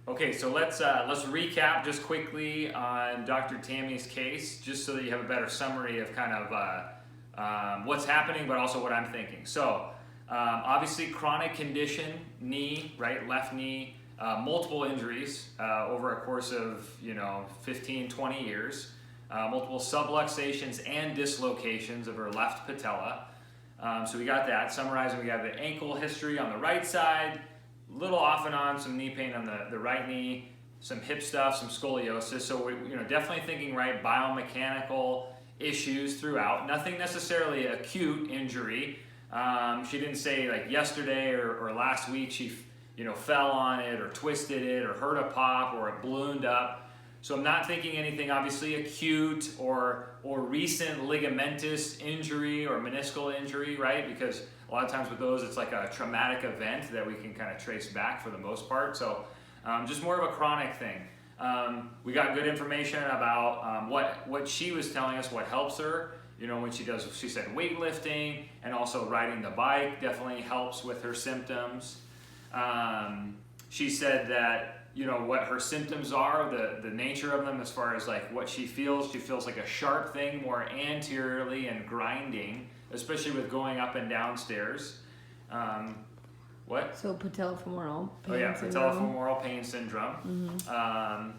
Okay, so let's recap just quickly on Dr. Tammy's case, just so that you have a better summary of kind of what's happening, but also what I'm thinking. So obviously chronic condition, knee, right, left knee, multiple injuries over a course of 15, 20 years, multiple subluxations and dislocations of her left patella. So we got that. Summarizing, we got the ankle history on the right side, little off and on, some knee pain on the right knee, some hip stuff, some scoliosis. So we, definitely thinking right biomechanical issues throughout. Nothing necessarily acute injury. She didn't say like yesterday or last week she fell on it or twisted it or heard a pop or it ballooned up. So I'm not thinking anything obviously acute or recent ligamentous injury or meniscal injury, right? Because a lot of times with those, it's like a traumatic event that we can kind of trace back for the most part. So just more of a chronic thing. We got good information about what she was telling us, what helps her. When she said weightlifting and also riding the bike definitely helps with her symptoms. She said that, what her symptoms are, the nature of them as far as like what she feels like a sharp thing more anteriorly and grinding, especially with going up and down stairs. What? So patellofemoral pain syndrome. Patellofemoral pain syndrome. Mm-hmm.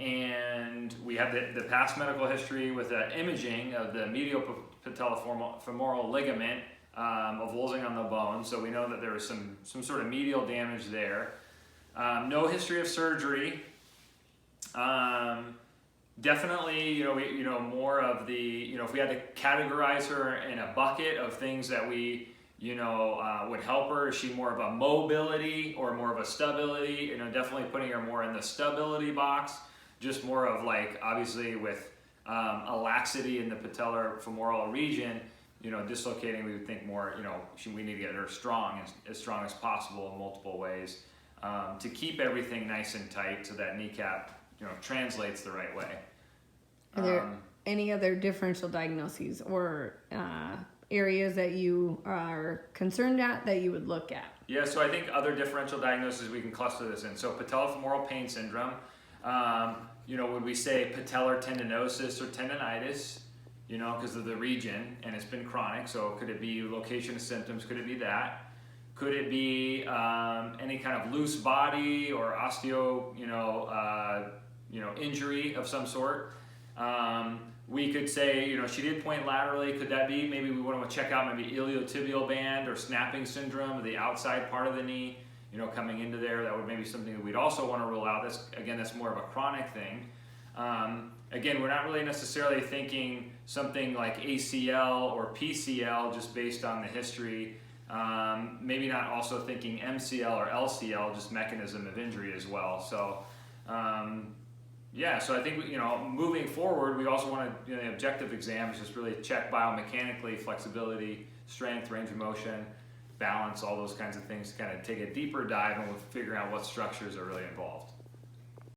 And we have the past medical history with imaging of the medial patellofemoral ligament avulsing on the bone. So we know that there was some sort of medial damage there. No history of surgery. Definitely, more of the, if we had to categorize her in a bucket of things that we, would help her, is she more of a mobility or more of a stability? Definitely putting her more in the stability box, just more of like, obviously with a laxity in the patellar femoral region, dislocating, we would think more, we need to get her strong, as strong as possible in multiple ways to keep everything nice and tight so that kneecap, translates the right way. Are there any other differential diagnoses or areas that you are concerned at that you would look at? Yeah, so I think other differential diagnoses we can cluster this in. So patellofemoral pain syndrome, would we say patellar tendinosis or tendonitis, because of the region and it's been chronic. So could it be location of symptoms? Could it be that? Could it be any kind of loose body or osteo, injury of some sort? We could say, she did point laterally. Could that be, maybe we want to check out maybe iliotibial band or snapping syndrome of the outside part of the knee, coming into there. That would maybe something that we'd also want to rule out. That's more of a chronic thing. Again, we're not really necessarily thinking something like ACL or PCL just based on the history. Maybe not also thinking MCL or LCL, just mechanism of injury as well. So, so I think, moving forward, we also want to, the objective exams just really check biomechanically, flexibility, strength, range of motion, balance, all those kinds of things to kind of take a deeper dive and we'll figure out what structures are really involved.